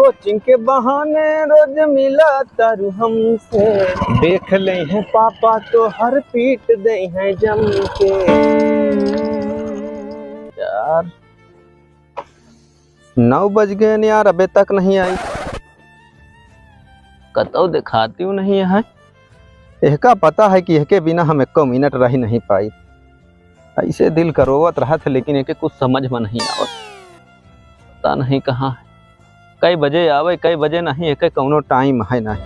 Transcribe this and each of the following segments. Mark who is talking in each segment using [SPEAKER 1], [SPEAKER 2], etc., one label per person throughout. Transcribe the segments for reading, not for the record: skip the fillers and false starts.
[SPEAKER 1] Coaching के बहाने रोज मिला तारू हमसे, देख ले हैं पापा तो हर पीट दे हैं जम के। यार 9 बज गए न यार, अबे तक नहीं आई। कतो दिखाती हूँ नहीं है। इसका पता है कि इसके बिना हम 1 मिनट रह नहीं पाई। ऐसे दिल करोवत रहा था, लेकिन एक कुछ समझ में नहीं आवत। पता नहीं कहाँ है, कई बजे आवे कई बजे नहीं, एक कौनो टाइम है नहीं।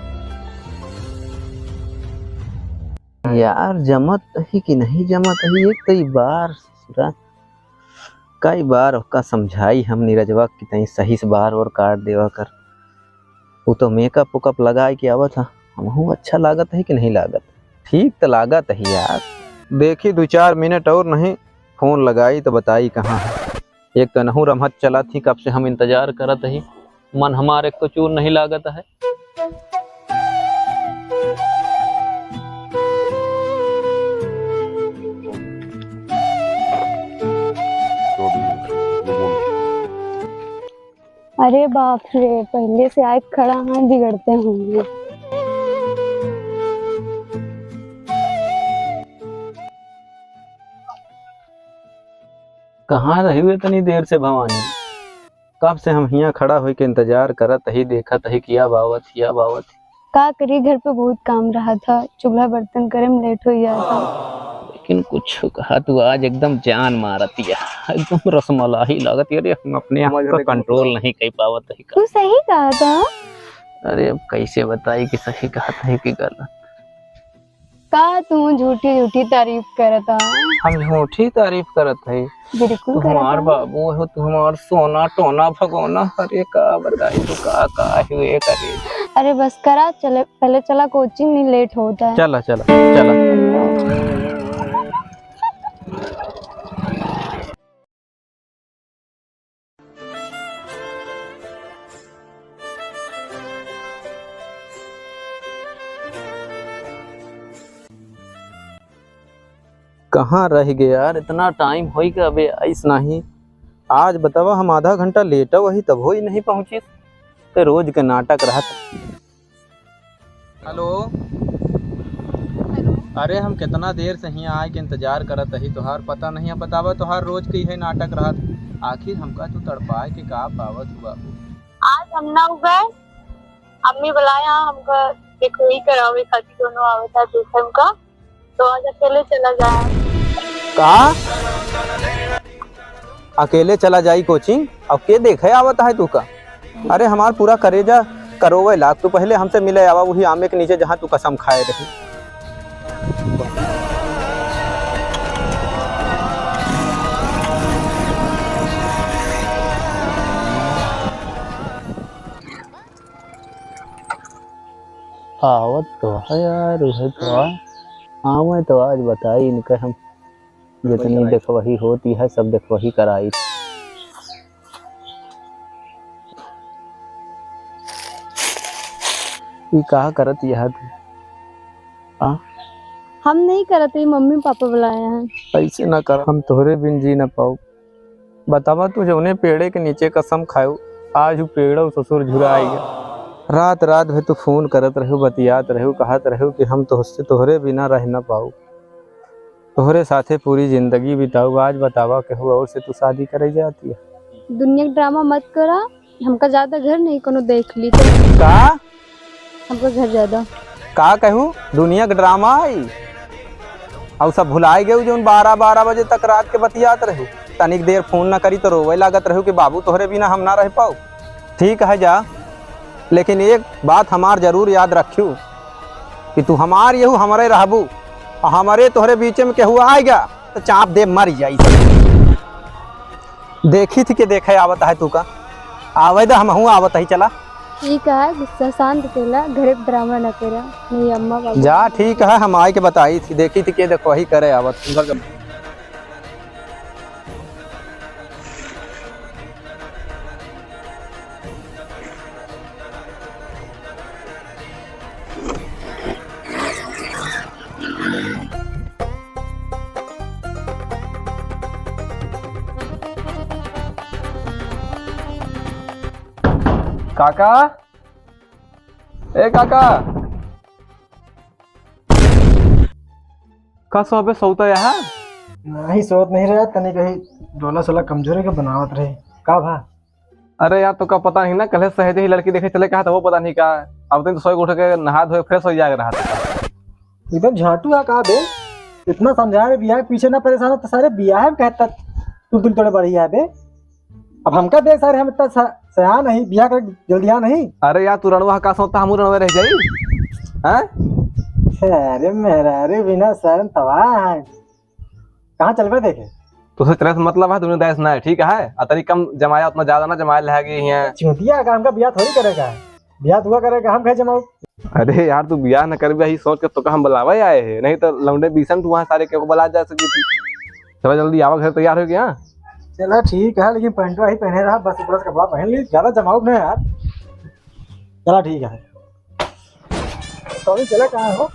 [SPEAKER 1] यार जमत ही कि नहीं जमत ही, एक कई बार कई बार उसका समझाई हम नीरजवा की तई सही से बार और काट देवा कर। वो तो मेकअप उकअप लगा के आवत था। हमहू अच्छा लागत है कि नहीं लागत? ठीक तो लागत है यार। देखी 2-4 मिनट और नहीं फोन लगाई तो बताई कहाँ है। एक तो नहू रमहत चला थी, कब से हम इंतजार करत ही, मन हमारे को चूर नहीं लागत है।
[SPEAKER 2] अरे बाप रे, पहले से आए खड़ा हाथ बिगड़ते होंगे।
[SPEAKER 1] कहाँ रही हुए इतनी देर से भवानी? कब से हम यहाँ खड़ा होके इंतजार करत ही, देखत ही किया बावत किया बावत।
[SPEAKER 2] का करी, घर पे बहुत काम रहा था, चूल्हा बर्तन करे में लेट हो गया था।
[SPEAKER 1] लेकिन कुछ कहा तू आज एकदम जान मारती है, एकदम रसमलाई लागत। अरे हम अपने आप को कंट्रोल नहीं कर पावत है।
[SPEAKER 2] तू सही कहा था।
[SPEAKER 1] अरे अब कैसे बताई कि सही कहा था कि गलत?
[SPEAKER 2] का तू झूठी झूठी तारीफ करता?
[SPEAKER 1] हम झूठी तारीफ करत है?
[SPEAKER 2] बिल्कुल
[SPEAKER 1] तू हमार बाबू हो, तू हमार सोना टोना भगोना। अरे का बताई तू का हुए करे।
[SPEAKER 2] अरे बस करा, चले पहले चला, कोचिंग नहीं लेट होता है।
[SPEAKER 1] चला चला चला। कहाँ रह गए यार, इतना टाइम हो गया अबे ऐस नहीं। आज बतावा हम आधा घंटा लेट वही तब हो ही नहीं पहुंची। तो रोज के नाटक रहा था। हेलो। अरे हम कितना देर से यहाँ आए के इंतजार करत ही, तोहार पता नहीं है। बतावा तोहार रोज के है नाटक रहा था। आखिर हमका तू तड़पाए के का पावत हुआ?
[SPEAKER 3] आज हम ना गए, अम्मी बुलाया हमका देखो ही करावे खातिर, दोनों आवे था दूसरे का, तो आज अकेले चला जाए।
[SPEAKER 1] का अकेले चला जाई कोचिंग? अब के देखे आवत है तू का? अरे हमार पूरा करेजा करोवे लाख। तू पहले हमसे मिले आवा वही आमे के नीचे जहाँ तू कसम खाए रही। आवत तो है यार, उसे तो हाँ मैं तो आज बताई इनका, हम जितनी देखवही होती है सब देखवही कराई। कहा करत यह तू?
[SPEAKER 2] हम नहीं करते, मम्मी पापा बुलाया है।
[SPEAKER 1] ऐसे ना कर, हम तोहरे बिन जी ना पाऊ। बतावा तू जो पेड़े के नीचे कसम खाओ, आज वो पेड़ ससुर झुरा गया। रात रात भर तू फोन करत रहो, बतियात रहो, कहत रहो कि हम तोहरे बिना रह ना पाऊ, तोहरे साथे पूरी जिंदगी बिताऊ। आज बतावा कहू और से तू शादी करे जाती है?
[SPEAKER 2] दुनिया का ड्रामा मत करा, हमका ज्यादा घर नहीं कोनो देख ली तो।
[SPEAKER 1] का
[SPEAKER 2] हमका घर ज्यादा
[SPEAKER 1] का कहू? दुनिया का ड्रामा आई और सब भुलाए गए जो 12-12 बजे तक रात के बतियात रहो। तनिक देर फोन ना करी तो रोवे लागत रहो कि बाबू तोहरे बिना हम ना रह पाऊ। ठीक है जा, लेकिन एक बात हमार जरूर याद रखियो कि तू हमार यहू हमारे रहबू, और हमारे तोहरे बीच में केहू आएगा तो चाप दे मर जाई। देखी थी कि देखे आवत है तू का? आवे दा हमहू आवत ही। चला
[SPEAKER 2] ठीक है, गुस्सा शांत केला, घर ड्रामा न करा। मेरी अम्मा बाबा
[SPEAKER 1] जा। ठीक है, हम आए के बताई थी, देखी थी कि देखो वही करे आवत।
[SPEAKER 4] काका, ए काका, का सो पे सोता यहाँ?
[SPEAKER 5] नहीं सोच नहीं रहा तने कहीं डोला सोला कमजोरी के बनावत रहे का भा।
[SPEAKER 4] अरे यार तो का पता नहीं ना, कल सहेजे ही लड़की देखे चले कहा था वो पता नहीं का। अब तो सोए उठ के नहा धोए फ्रेश हो जाएगा रहा था।
[SPEAKER 5] एकदम झाटू है का बे, इतना समझा रहे बियाह के पीछे ना परेशान हो तो सारे बियाह में कहता तू दिल तोड़े बढ़िया है बे। अब हमका देख सारे हम इतना सया नहीं बियाह कर जल्दी आ नहीं।
[SPEAKER 4] अरे यार तू रणवा का सोता हम रणवा रह जाई हैं?
[SPEAKER 5] अरे मेरा अरे बिना शर्म तबाह है, कहाँ चल रहे देखे
[SPEAKER 4] तुझे तरह से मतलब है, तूने दाइस ना है ठीक है। अतरी कम जमाया उतना ज्यादा ना जमाया लगे यहाँ।
[SPEAKER 5] चूतिया का हमका बियाह थोड़ी करेगा, बियाह हुआ करेगा हम कहे जमाऊ।
[SPEAKER 4] अरे यार तू बियाह न कर भी सोच के तो हम बुलावे आए हैं, नहीं तो लौंडे बीसन तू वहाँ सारे को बुला जा सकी थी। चलो जल्दी आवा, घर तैयार हो गया।
[SPEAKER 5] चला ठीक है लेकिन पैंटवा ही पहने रहा, बस ऊपर से कपड़ा पहन ली, ज्यादा जमाऊ नहीं यार। चला ठीक है तो चला कहाँ हो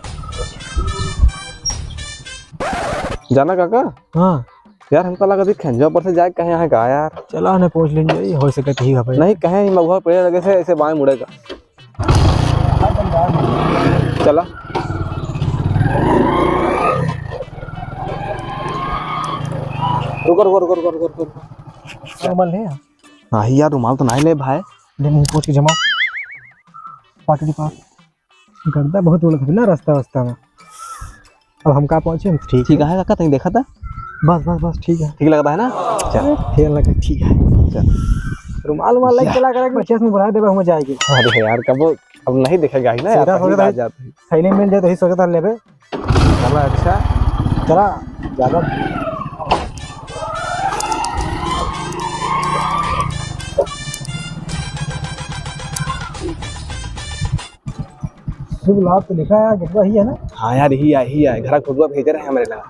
[SPEAKER 4] जाना काका?
[SPEAKER 5] हाँ
[SPEAKER 4] यार हमको लगा थी खंजा पर से जाए कहीं यहाँ का यार।
[SPEAKER 5] चला ने पूछ लेंगे हो सके ठीक है भाई।
[SPEAKER 4] नहीं कहीं महुआ पेड़ लगे से ऐसे बाएं मुड़ेगा। चला रुको रुको रुको रुको रुको रुको।
[SPEAKER 5] रुमाल नहीं है?
[SPEAKER 4] हाँ यार रुमाल तो नहीं ले भाई।
[SPEAKER 5] ले मुंह पोंछ के जमाओ पाटली पास। गर्दा बहुत उड़त है ना रास्ता रास्ता में। अब हम कहाँ पहुँचे? ठीक
[SPEAKER 4] ठीक है काका, तुम देखा था?
[SPEAKER 5] बस बस बस ठीक है,
[SPEAKER 4] ठीक लगता है ना? चल
[SPEAKER 5] खेल लगे ठीक है।
[SPEAKER 4] चल
[SPEAKER 5] रुमाल उमाल लग चला करेगा बच्चे में बुला देबे हम जाएगी।
[SPEAKER 4] अरे यार कब अब नहीं दिखेगा ही ना यार, पहली बार जाते हैं।
[SPEAKER 5] सही मिल जाए तो ही सोचता लेबे।
[SPEAKER 4] चला अच्छा
[SPEAKER 5] चला ज्यादा शुभ लाभ तो लिखा है गटवा ही है ना।
[SPEAKER 4] हाँ यार यही है घर खुदवा भेज रहे हैं हमारे लगा।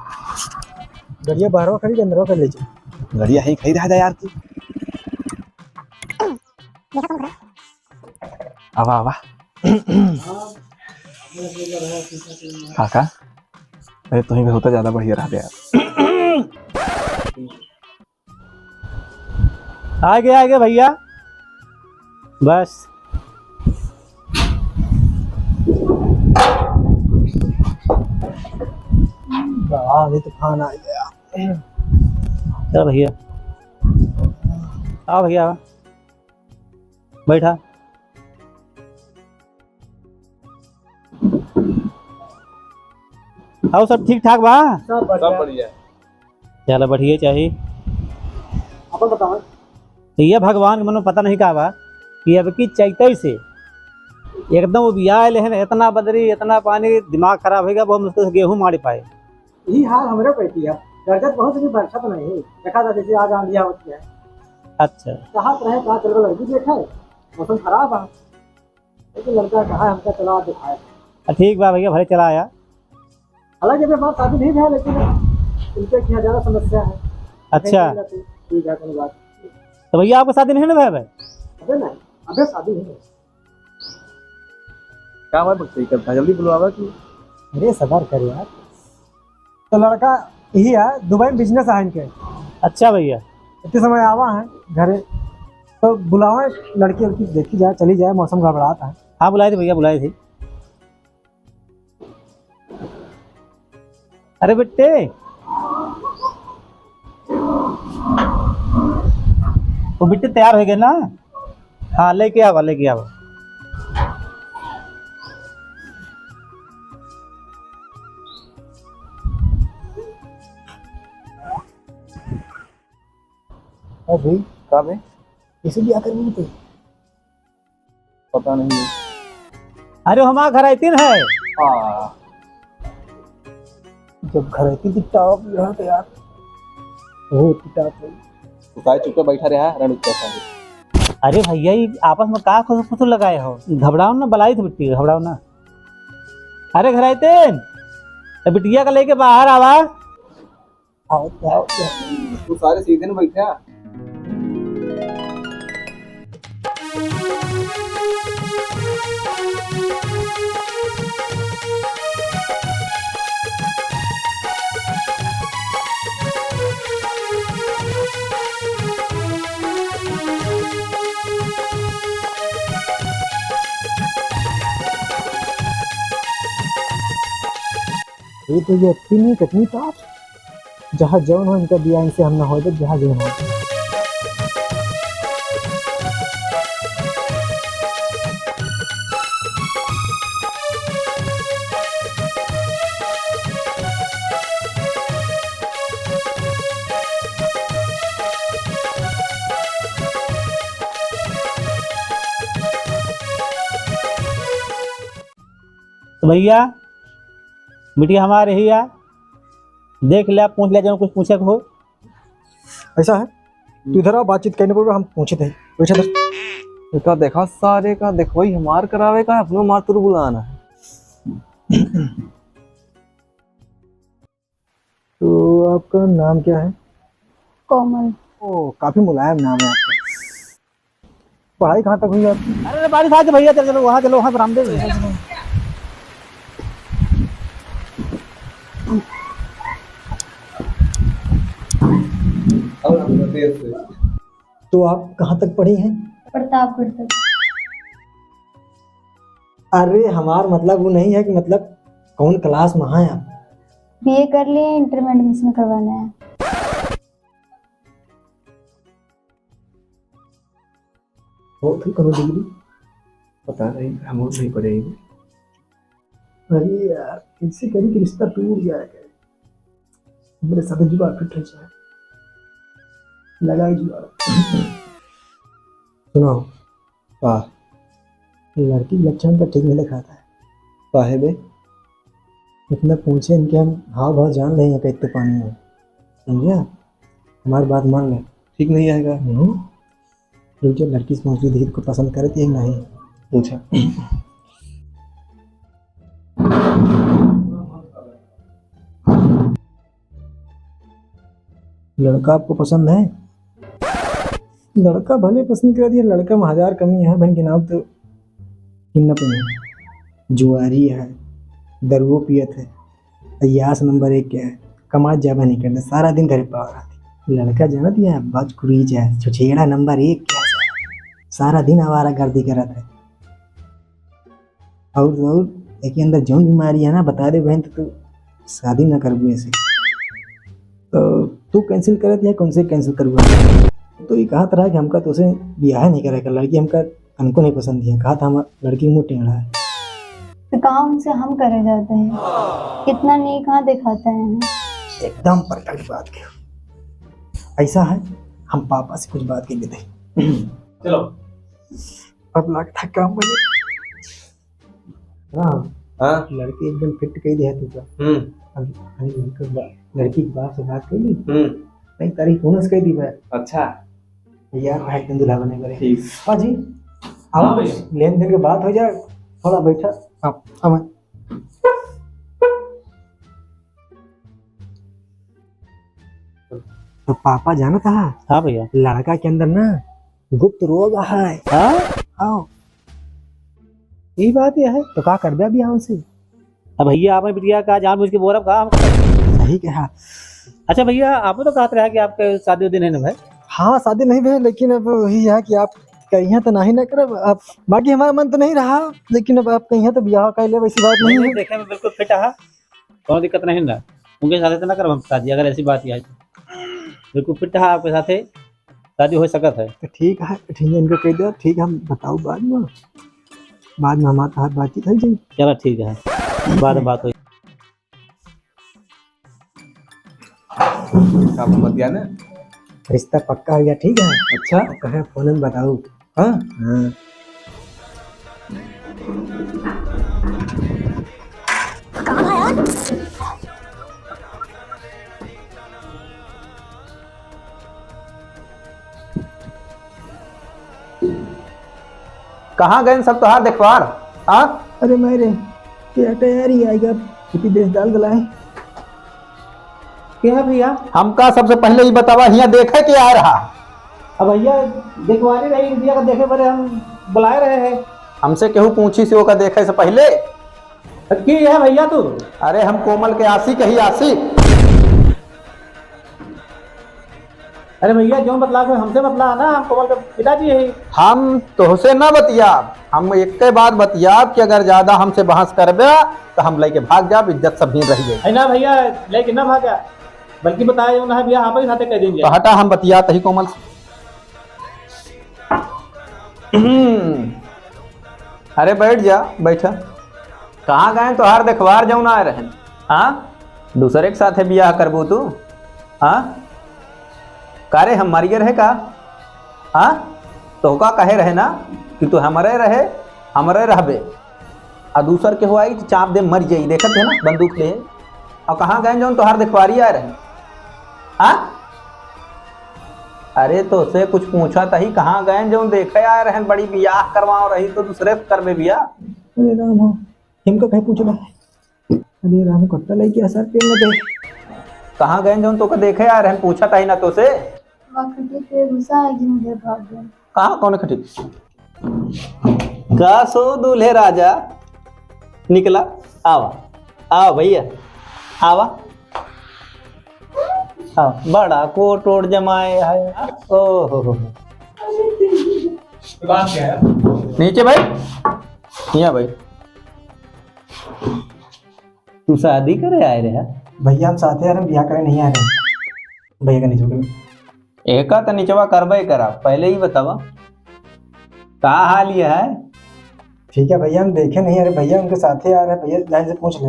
[SPEAKER 5] गड़िया बाहरवा खड़ी के अंदरवा कर लीजिए।
[SPEAKER 4] गड़िया ही खरीदा है यार तू। आवा आवा काका, अरे तुम्हें भी होता ज्यादा बढ़िया रहा यार।
[SPEAKER 5] आगे भैया बस। अभी तूफान आ गया।
[SPEAKER 6] चल भैया आओ भैया बैठा। आओ सब ठीक ठाक बा?
[SPEAKER 5] सब
[SPEAKER 4] बढ़िया।
[SPEAKER 6] चलो बढ़िया चाहिए।
[SPEAKER 5] अपन बताओ
[SPEAKER 6] ये भगवान के मनो पता नहीं का बा कि अब की चैतई से एकदम वो बिया है, इतना बदरी इतना पानी, दिमाग खराब होगा, बहुत मुश्किल से गेहूं मार पाए।
[SPEAKER 5] यही हाल हमारे पैती है। गर्जत बहुत भी वर्षा तो नहीं देखा था, जैसे आज आंधिया होती है।
[SPEAKER 6] अच्छा
[SPEAKER 5] कहाँ रहे कहाँ चल रहा लड़की देखा है, मौसम खराब है लेकिन लड़का कहा हमका चला दिखाया।
[SPEAKER 6] ठीक बा भैया भले चला आया।
[SPEAKER 5] हालांकि मेरे पास शादी नहीं है लेकिन उनके यहाँ ज्यादा समस्या है।
[SPEAKER 6] अच्छा
[SPEAKER 5] ठीक है कोई बात।
[SPEAKER 6] तो भैया आपको शादी नहीं है ना भाई?
[SPEAKER 5] अबे नहीं, अबे शादी नहीं है।
[SPEAKER 4] क्या बात सही करता, जल्दी बुलवावा कि।
[SPEAKER 5] अरे सबर कर यार। तो लड़का यही है, दुबई में बिजनेस है इनके।
[SPEAKER 6] अच्छा भैया
[SPEAKER 5] इतने समय आवा है घरे तो बुलावा लड़की लड़की देखी जाए चली जाए, मौसम गड़बड़ाता है।
[SPEAKER 6] हाँ बुलाए थे भैया बुलाए थे। अरे बेटे वो बेटे तैयार हो गए ना? हाँ लेके आवा लेके आवा।
[SPEAKER 5] अभी
[SPEAKER 4] कब है?
[SPEAKER 5] इसीलिए आकर नहीं थे।
[SPEAKER 4] पता नहीं।
[SPEAKER 6] अरे हमारा घर आती है।
[SPEAKER 4] हाँ
[SPEAKER 5] जब घर आती थी टॉप यहाँ पे यार बहुत टॉप है।
[SPEAKER 4] तो काय चुप के बैठा रहा रण उत्सव।
[SPEAKER 6] अरे भैया ये आपस में का खुश लगाए हो, घबराओ ना, बलाई थी बिट्टी घबराओ ना। अरे घर आते तो बिटिया का लेके बाहर आवा।
[SPEAKER 5] आओ आओ
[SPEAKER 4] तू सारे सीधे न बैठा।
[SPEAKER 5] ये तो ये अच्छी नहीं कितनी साफ जहाँ जौन हो इनका बिया इनसे हम ना हो जाए जहाँ जौन हो।
[SPEAKER 6] तो भैया बिटिया हमारे ही आ देख ले, आप पूछ ले जो कुछ पूछे हो।
[SPEAKER 5] ऐसा है तू इधर आओ, बातचीत करने पर हम पूछे थे पूछे थे।
[SPEAKER 4] का देखा सारे का देखो ही हमार करावे का अपनो मार तुर बुलाना है।
[SPEAKER 5] तो आपका नाम क्या है?
[SPEAKER 2] कोमल।
[SPEAKER 5] ओ काफी मुलायम नाम है आपका। पढ़ाई कहाँ तक हुई आपकी?
[SPEAKER 6] अरे बारिश आ भैया, चलो चलो वहाँ, चलो वहाँ बरामदे में।
[SPEAKER 5] तो आप कहाँ तक पढ़ी हैं?
[SPEAKER 2] प्रतापगढ़ तक।
[SPEAKER 5] अरे हमार मतलब वो नहीं है कि मतलब कौन क्लास में है आप?
[SPEAKER 2] बीए कर लिए, इंटर में एडमिशन करवाना है।
[SPEAKER 5] हो थी करो डिग्री?
[SPEAKER 4] पता नहीं हम नहीं पढ़ेगी।
[SPEAKER 5] अरे यार कैसे करी कि रिश्ता टूट जाएगा। मेरे साथ जुगाड़ फिट है जाए लगाई जुगाड़। सुनो वाह, लड़की के लक्षण का ठीक नहीं लिखाता है। साहेब इतना पूछे इनके हम हाव भाव जान रहे हैं कहते पानी में, समझा? हमारी बात मान ले,
[SPEAKER 4] ठीक नहीं आएगा।
[SPEAKER 5] जो लड़की से पहुंची दीद को पसंद करे थी नहीं
[SPEAKER 4] पूछा
[SPEAKER 5] लड़का आपको पसंद है? लड़का भले पसंद कर दिया, लड़का में हजार कमी है। बहन के नाम तो किन्ना पे है, जुआरी है, दरुओ पियत है, अयास नंबर 1 क्या है, कमाज जाबा नहीं करना, सारा दिन घर पावर आती। लड़का जानत है बजकुरीज है, छुछेड़ा नंबर 1 क्या है, सारा दिन आवारा गर्दी करत है। और एक अंदर जौन बीमारी है ना बता दे बहन, तो तू शादी ना करबू ऐसे। तो तू कैंसिल करत है, कौन से कैंसिल करबू? तो ये कहा था कि हमका तो उसे ब्याह नहीं करेगा, लड़की हमका हमको नहीं पसंद है। कहा था हम लड़की मुँह टेढ़ा है।
[SPEAKER 2] तो कहाँ उनसे हम करे जाते हैं, कितना नहीं कहाँ दिखाते हैं।
[SPEAKER 5] एकदम परफेक्ट बात की। ऐसा है हम पापा से कुछ बात कर लेते।
[SPEAKER 6] चलो
[SPEAKER 5] अब लगता काम बने। हाँ
[SPEAKER 4] हाँ
[SPEAKER 5] लड़की एकदम फिट कह दिया तू का। लड़की की बात से बात कर ली, नहीं तारीफ होने से कह दी भाई।
[SPEAKER 4] अच्छा
[SPEAKER 5] यार भाई एकदम दुल्हा बने बड़े।
[SPEAKER 4] ठीक।
[SPEAKER 5] हाँ जी
[SPEAKER 6] हाँ
[SPEAKER 5] आओ,
[SPEAKER 6] भैया।
[SPEAKER 5] लेन देन के बात हो जाए, थोड़ा बैठा आप हम। तो पापा जाना था
[SPEAKER 6] हाँ भैया।
[SPEAKER 5] लड़का के अंदर ना गुप्त रोग है।
[SPEAKER 6] हाँ
[SPEAKER 5] आओ
[SPEAKER 6] यही बात यह है।
[SPEAKER 5] तो क्या कर दिया अभी हमसे?
[SPEAKER 6] अब भैया आपने बिटिया का जान बुझ के बोरा कहा।
[SPEAKER 5] सही कहा।
[SPEAKER 6] अच्छा भैया आपने तो कहते रहा कि आपके शादी दिन है ना भाई।
[SPEAKER 5] हाँ शादी नहीं हुई, लेकिन अब वही है कि आप कहीं तो नहीं ना करब। अब बाकी हमारा मन तो नहीं रहा, लेकिन अब आप कहीं तो ब्याह कर ले, वैसी बात नहीं है।
[SPEAKER 6] देखने में बिल्कुल फिट है, कोई दिक्कत नहीं ना। उनके साथ तो ना करो हम शादी, अगर ऐसी बात है तो बिल्कुल फिट है, आपके साथ शादी हो सकत है।
[SPEAKER 5] तो ठीक है इनको कह दो, ठीक है हम बताओ बाद में हमारे हाथ बातचीत हो जाएगी।
[SPEAKER 6] चलो ठीक है, बाद में बात हुई।
[SPEAKER 4] बतिया ना
[SPEAKER 5] रिश्ता पक्का हो गया, ठीक है।
[SPEAKER 4] अच्छा
[SPEAKER 5] कहे फोन में बताओ।
[SPEAKER 4] हाँ
[SPEAKER 5] हाँ
[SPEAKER 1] कहाँ गए सब तोहार देखवार? हाँ
[SPEAKER 5] अरे मेरे क्या तैयारी आएगा, छुट्टी देश डाल गलाए।
[SPEAKER 6] क्या है भैया?
[SPEAKER 1] हमका सबसे पहले ही बतावा, यहाँ देखे के आ रहा।
[SPEAKER 6] अब भैया देखवानी रही भैया का, देखे बड़े हम बुलाए रहे हैं।
[SPEAKER 1] हमसे केहू पूछी से ओका देखे से पहले।
[SPEAKER 6] की है भैया तू?
[SPEAKER 1] अरे हम कोमल के आशिक ही आशिक।
[SPEAKER 6] अरे भैया जो बतला कोई हमसे बतला ना, हम कोमल के पिताजी है।
[SPEAKER 1] हम तोहसे ना बतियाब, हम एक के बाद बतियाब कि अगर ज्यादा हमसे बहस करबे तो हम लेके भाग जाब, इज्जत सब ही रह गई।
[SPEAKER 6] है ना भैया, लेकिन ना भागा, बल्कि बताया जो ना भैया आप ही साथे कह देंगे।
[SPEAKER 1] तो हटा हम बतिया तही कोमल से। अरे बैठ जा, बैठा। कहाँ गए तो हार देखवार जाऊँ ना रहे। हाँ दूसरे के साथ बियाह करबू तू? हाँ कारे हम मरिए रहे का? हाँ तो का कहे रहे ना कि तू हमारे रहे, हमारे रहबे, आ दूसर के हुआ चाप दे मर जाई, देखत है ना बंदूक ले। और कहाँ गए जाऊँ तो हार देखवारी आए रहे। हाँ अरे तो से कुछ पूछा तही, कहाँ गए जो देखे आए रहे बड़ी बियाह करवाओ रही तो दूसरे से करबे बियाह।
[SPEAKER 5] अरे राम हो, इनका कहीं पूछना। अरे राम कट्टा लेके असर पे लगे।
[SPEAKER 1] कहाँ गए जो तो का देखे आए रहे, पूछा तही ना तो से। कहाँ कौन खटी का सो दूल्हे राजा निकला। आवा आओ भैया, आवा आओ। बड़ा कोट ओट जमाए है। ओहो नीचे भाई, यहाँ भाई। तू शादी करे आए रहे?
[SPEAKER 5] भैया हम साथ यार, हम ब्याह करे नहीं आ रहे। भैया का नहीं छोड़
[SPEAKER 1] एका तो निचवा करबे करा, पहले ही बतावा का हाल ये है।
[SPEAKER 5] ठीक है भैया, हम देखे नहीं। अरे भैया उनके साथ ही आ रहे हैं। भैया लाइन से पूछ ले।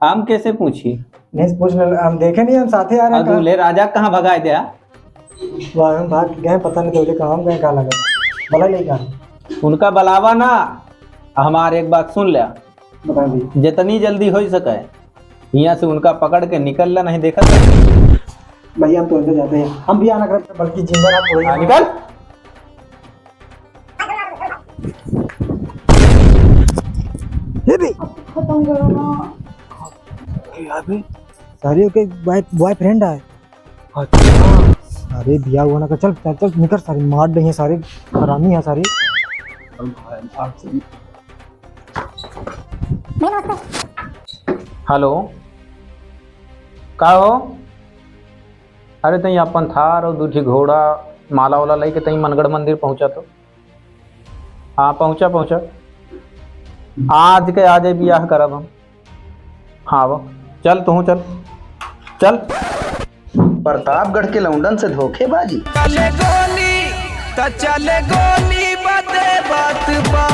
[SPEAKER 1] हम कैसे पूछी?
[SPEAKER 5] नहीं पूछ ले, हम देखे नहीं, हम साथ ही आ रहे हैं।
[SPEAKER 1] दूल्हे राजा कहाँ भगाए दिया?
[SPEAKER 5] वहाँ हम भाग गए, पता नहीं दूल्हे कहाँ गए, कहाँ लगा भला नहीं कहा।
[SPEAKER 1] उनका बलावा ना। हमारे एक बात सुन ले,
[SPEAKER 5] बता दी
[SPEAKER 1] जितनी जल्दी हो सके यहाँ से उनका पकड़ के निकल ला, नहीं देखा
[SPEAKER 5] भैया हम तुरंत जाते हैं। हम भी आना करते बल्कि जिंदा ना पूरा
[SPEAKER 1] निकल।
[SPEAKER 5] ये भी
[SPEAKER 2] खत्म करो ना।
[SPEAKER 5] सारे के बॉयफ्रेंड है। अच्छा सारे बिया हुआ ना कर, चल चल चल निकल, सारे मार देंगे, सारे हरामी है सारे।
[SPEAKER 1] हेलो का हो? अरे तई अपन थार और दूठी घोड़ा माला वाला लेके तई मनगढ़ मंदिर पहुंचा तो। हाँ पहुंचा आज के आजे बियाह करब हम। हाँ वो चल तू चल चल। प्रतापगढ़ के लौंडन से धोखेबाजी।
[SPEAKER 7] चले गोली बदे बात बा।